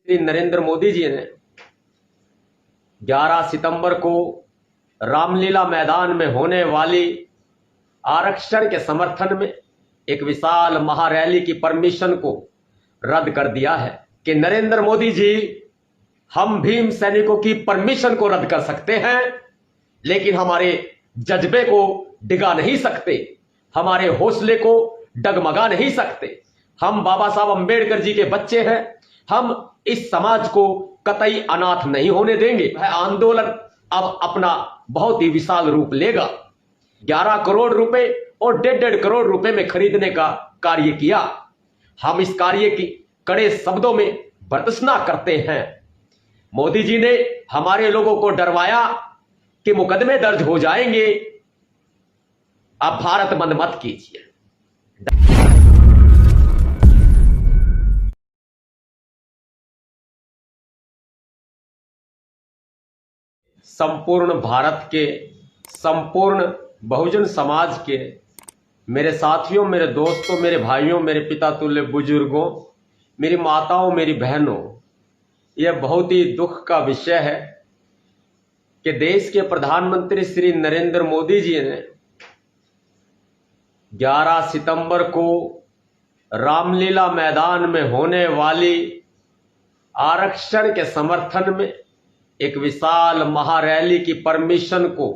श्री नरेंद्र मोदी जी ने 11 सितंबर को रामलीला मैदान में होने वाली आरक्षण के समर्थन में एक विशाल महारैली की परमिशन को रद्द कर दिया है कि नरेंद्र मोदी जी हम भीम सैनिकों की परमिशन को रद्द कर सकते हैं, लेकिन हमारे जज्बे को डिगा नहीं सकते, हमारे हौसले को डगमगा नहीं सकते। हम बाबा साहब अंबेडकर जी के बच्चे हैं, हम इस समाज को कतई अनाथ नहीं होने देंगे। वह आंदोलन अब अपना बहुत ही विशाल रूप लेगा। 11 करोड़ रुपए और 1.5 करोड़ रुपए में खरीदने का कार्य किया। हम इस कार्य की कड़े शब्दों में भर्त्सना करते हैं। मोदी जी ने हमारे लोगों को डरवाया कि मुकदमे दर्ज हो जाएंगे। अब भारत बंद मत कीजिए। संपूर्ण भारत के, संपूर्ण बहुजन समाज के मेरे साथियों, मेरे दोस्तों, मेरे भाइयों, मेरे पिता तुल्य बुजुर्गों, मेरी माताओं, मेरी बहनों, यह बहुत ही दुख का विषय है कि देश के प्रधानमंत्री श्री नरेंद्र मोदी जी ने 11 सितंबर को रामलीला मैदान में होने वाली आरक्षण के समर्थन में एक विशाल महारैली की परमिशन को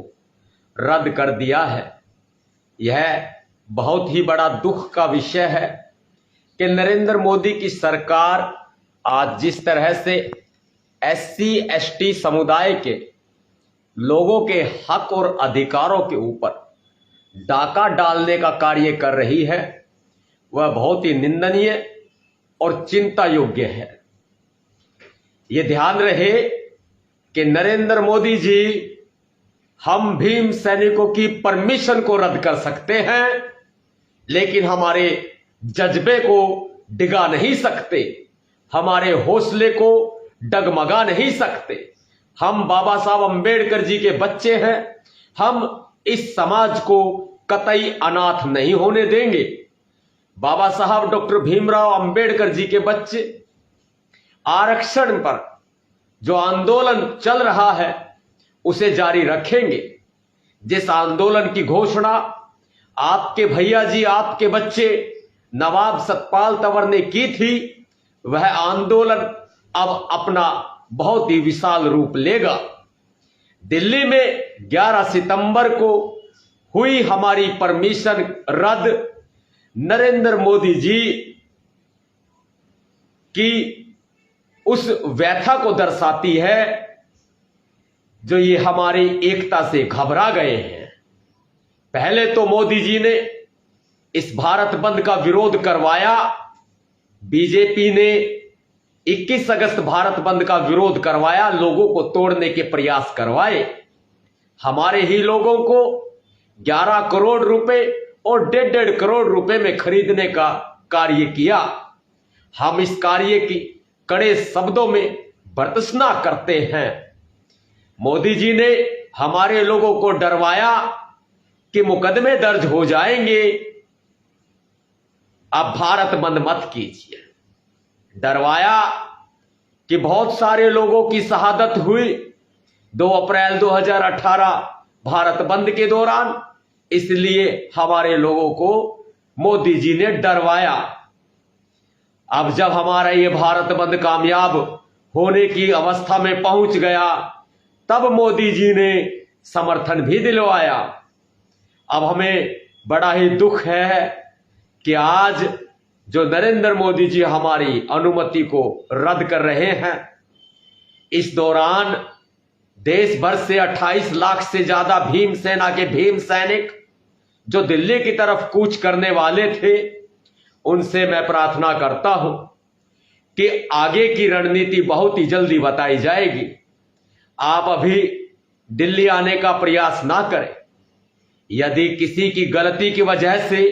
रद्द कर दिया है। यह बहुत ही बड़ा दुख का विषय है कि नरेंद्र मोदी की सरकार आज जिस तरह से SC ST समुदाय के लोगों के हक और अधिकारों के ऊपर डाका डालने का कार्य कर रही है, वह बहुत ही निंदनीय और चिंता योग्य है। यह ध्यान रहे कि नरेंद्र मोदी जी हम भीम सैनिकों की परमिशन को रद्द कर सकते हैं, लेकिन हमारे जज्बे को डिगा नहीं सकते, हमारे हौसले को डगमगा नहीं सकते। हम बाबा साहब अंबेडकर जी के बच्चे हैं, हम इस समाज को कतई अनाथ नहीं होने देंगे। बाबा साहब डॉक्टर भीमराव अंबेडकर जी के बच्चे आरक्षण पर जो आंदोलन चल रहा है उसे जारी रखेंगे। जिस आंदोलन की घोषणा आपके भैया जी, आपके बच्चे नवाब सतपाल तंवर ने की थी, वह आंदोलन अब अपना बहुत ही विशाल रूप लेगा। दिल्ली में 11 सितंबर को हुई हमारी परमिशन रद्द नरेंद्र मोदी जी की उस व्यथा को दर्शाती है जो ये हमारी एकता से घबरा गए हैं। पहले तो मोदी जी ने इस भारत बंद का विरोध करवाया, बीजेपी ने 21 अगस्त भारत बंद का विरोध करवाया, लोगों को तोड़ने के प्रयास करवाए। हमारे ही लोगों को 11 करोड़ रुपए और 1.5 करोड़ रुपए में खरीदने का कार्य किया। हम इस कार्य की कड़े शब्दों में भर्त्सना करते हैं। मोदी जी ने हमारे लोगों को डरवाया कि मुकदमे दर्ज हो जाएंगे। अब भारत बंद मत कीजिए। डरवाया कि बहुत सारे लोगों की शहादत हुई 2 अप्रैल 2018 भारत बंद के दौरान, इसलिए हमारे लोगों को मोदी जी ने डरवाया। अब जब हमारा ये भारत बंद कामयाब होने की अवस्था में पहुंच गया, तब मोदी जी ने समर्थन भी दिलवाया। अब हमें बड़ा ही दुख है कि आज जो नरेंद्र मोदी जी हमारी अनुमति को रद्द कर रहे हैं, इस दौरान देश भर से 28 लाख से ज्यादा भीम सेना के भीम सैनिक जो दिल्ली की तरफ कूच करने वाले थे, उनसे मैं प्रार्थना करता हूं कि आगे की रणनीति बहुत ही जल्दी बताई जाएगी। आप अभी दिल्ली आने का प्रयास ना करें। यदि किसी की गलती की वजह से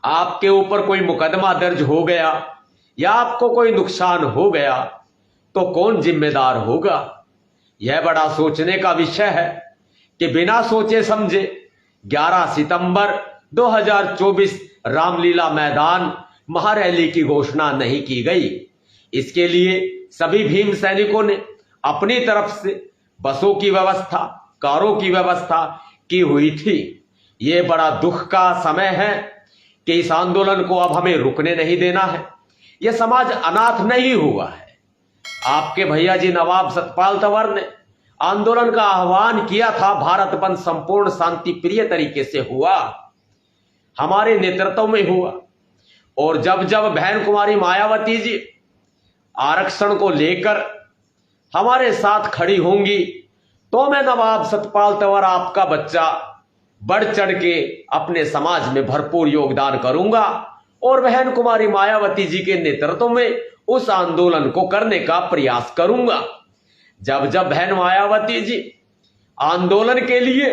आपके ऊपर कोई मुकदमा दर्ज हो गया या आपको कोई नुकसान हो गया, तो कौन जिम्मेदार होगा? यह बड़ा सोचने का विषय है कि बिना सोचे समझे 11 सितंबर 2024 रामलीला मैदान महारैली की घोषणा नहीं की गई। इसके लिए सभी भीम सैनिकों ने अपनी तरफ से बसों की व्यवस्था, कारों की व्यवस्था की हुई थी। ये बड़ा दुख का समय है कि इस आंदोलन को अब हमें रुकने नहीं देना है। यह समाज अनाथ नहीं हुआ है। आपके भैया जी नवाब सतपाल तंवर ने आंदोलन का आह्वान किया था, भारत बंद संपूर्ण शांति प्रिय तरीके से हुआ, हमारे नेतृत्व में हुआ। और जब जब बहन कुमारी मायावती जी आरक्षण को लेकर हमारे साथ खड़ी होंगी तो मैं नवाब सतपाल तंवर आपका बच्चा बढ़ चढ़ के अपने समाज में भरपूर योगदान करूंगा और बहन कुमारी मायावती जी के नेतृत्व में उस आंदोलन को करने का प्रयास करूंगा। जब जब बहन मायावती जी आंदोलन के लिए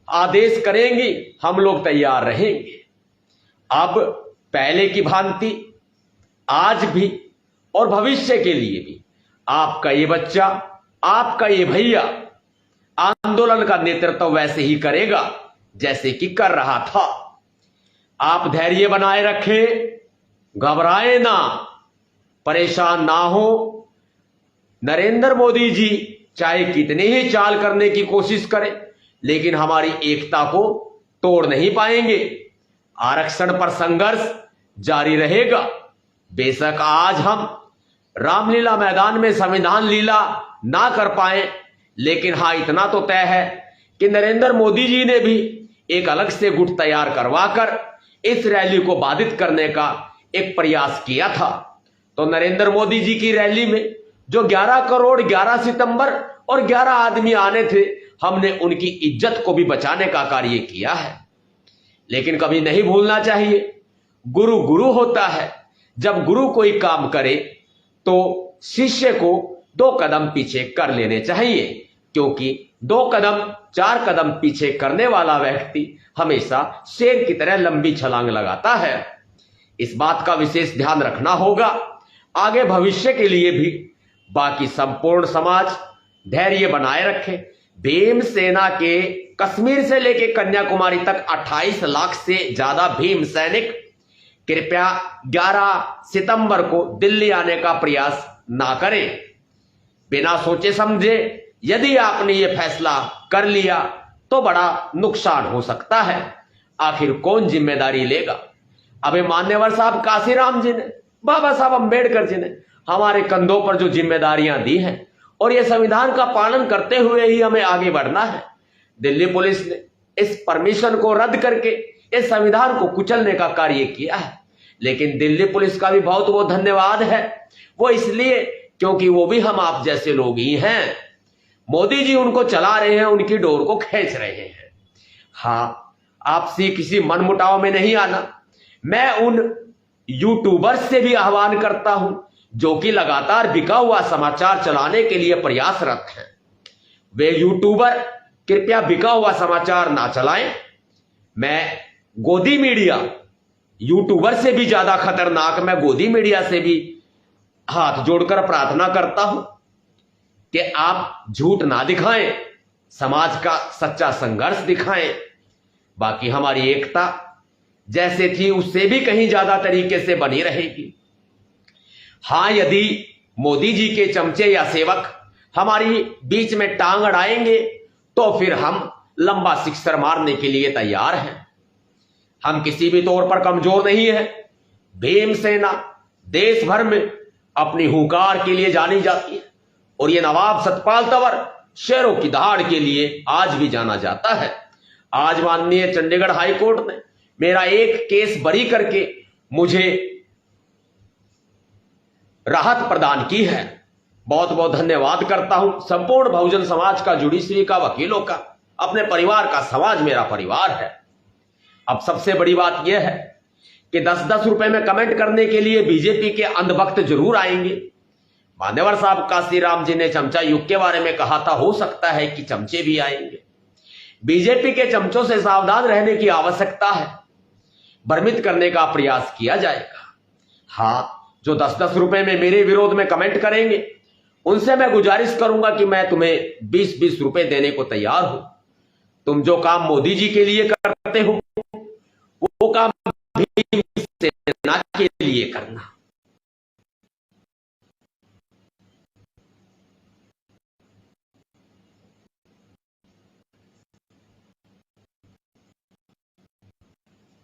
आदेश करेंगी हम लोग तैयार रहेंगे। अब पहले की भांति आज भी और भविष्य के लिए भी आपका ये बच्चा, आपका ये भैया आंदोलन का नेतृत्व वैसे ही करेगा जैसे कि कर रहा था। आप धैर्य बनाए रखें, घबराए ना, परेशान ना हो। नरेंद्र मोदी जी चाहे कितने ही चाल करने की कोशिश करें लेकिन हमारी एकता को तोड़ नहीं पाएंगे। आरक्षण पर संघर्ष जारी रहेगा। बेशक आज हम रामलीला मैदान में संविधान लीला ना कर पाए, लेकिन हां इतना तो तय है कि नरेंद्र मोदी जी ने भी एक अलग से गुट तैयार करवाकर इस रैली को बाधित करने का एक प्रयास किया था। तो नरेंद्र मोदी जी की रैली में जो 11 करोड़ 11 सितंबर और 11 आदमी आने थे, हमने उनकी इज्जत को भी बचाने का कार्य किया है। लेकिन कभी नहीं भूलना चाहिए, गुरु गुरु होता है। जब गुरु कोई काम करे तो शिष्य को 2 कदम पीछे कर लेने चाहिए, क्योंकि 2 कदम 4 कदम पीछे करने वाला व्यक्ति हमेशा शेर की तरह लंबी छलांग लगाता है। इस बात का विशेष ध्यान रखना होगा आगे भविष्य के लिए भी। बाकी संपूर्ण समाज धैर्य बनाए रखे। भीम सेना के कश्मीर से लेकर कन्याकुमारी तक 28 लाख से ज्यादा भीम सैनिक कृपया 11 सितंबर को दिल्ली आने का प्रयास ना करें। बिना सोचे समझे यदि आपने ये फैसला कर लिया तो बड़ा नुकसान हो सकता है। आखिर कौन जिम्मेदारी लेगा? अबे मान्यवर साहब काशीराम जी ने, बाबा साहब अंबेडकर जी ने हमारे कंधों पर जो जिम्मेदारियां दी हैं और ये संविधान का पालन करते हुए ही हमें आगे बढ़ना है। दिल्ली पुलिस ने इस परमिशन को रद्द करके इस संविधान को कुचलने का कार्य किया है। लेकिन दिल्ली पुलिस का भी बहुत बहुत धन्यवाद है। वो इसलिए क्योंकि वो भी हम आप जैसे लोग ही हैं। मोदी जी उनको चला रहे हैं, उनकी डोर को खींच रहे हैं। हाँ, आपसे किसी मनमुटाव में नहीं आना। मैं उन यूट्यूबर्स से भी आह्वान करता हूं जो कि लगातार बिका हुआ समाचार चलाने के लिए प्रयासरत हैं। वे यूट्यूबर कृपया बिका हुआ समाचार ना चलाएं। मैं गोदी मीडिया, यूट्यूबर से भी ज्यादा खतरनाक मैं गोदी मीडिया से भी हाथ जोड़कर प्रार्थना करता हूं कि आप झूठ ना दिखाएं, समाज का सच्चा संघर्ष दिखाएं। बाकी हमारी एकता जैसे थी उससे भी कहीं ज्यादा तरीके से बनी रहेगी। हां, यदि मोदी जी के चमचे या सेवक हमारी बीच में टांग अड़ाएंगे तो फिर हम लंबा सिक्सर मारने के लिए तैयार हैं। हम किसी भी तौर पर कमजोर नहीं है। भीम सेना देश भर में अपनी हुंकार के लिए जानी जाती है और ये नवाब सतपाल तंवर शेरों की दहाड़ के लिए आज भी जाना जाता है। आज माननीय चंडीगढ़ हाई कोर्ट ने मेरा एक केस बरी करके मुझे राहत प्रदान की है। बहुत बहुत धन्यवाद करता हूं संपूर्ण बहुजन समाज का, जुडिशरी का, वकीलों का, अपने परिवार का। समाज मेरा परिवार है। अब सबसे बड़ी बात यह है कि 10-10 रुपए में कमेंट करने के लिए बीजेपी के अंधभक्त जरूर आएंगे। मान्यवर साहब काशीराम जी ने चमचा युग के बारे में कहा था, हो सकता है कि चमचे भी आएंगे। बीजेपी के चमचों से सावधान रहने की आवश्यकता है। भ्रमित करने का प्रयास किया जाएगा। हां, जो 10-10 रुपए में मेरे विरोध में कमेंट करेंगे उनसे मैं गुजारिश करूंगा कि मैं तुम्हें 20-20 रुपए देने को तैयार हूं। तुम जो काम मोदी जी के लिए कर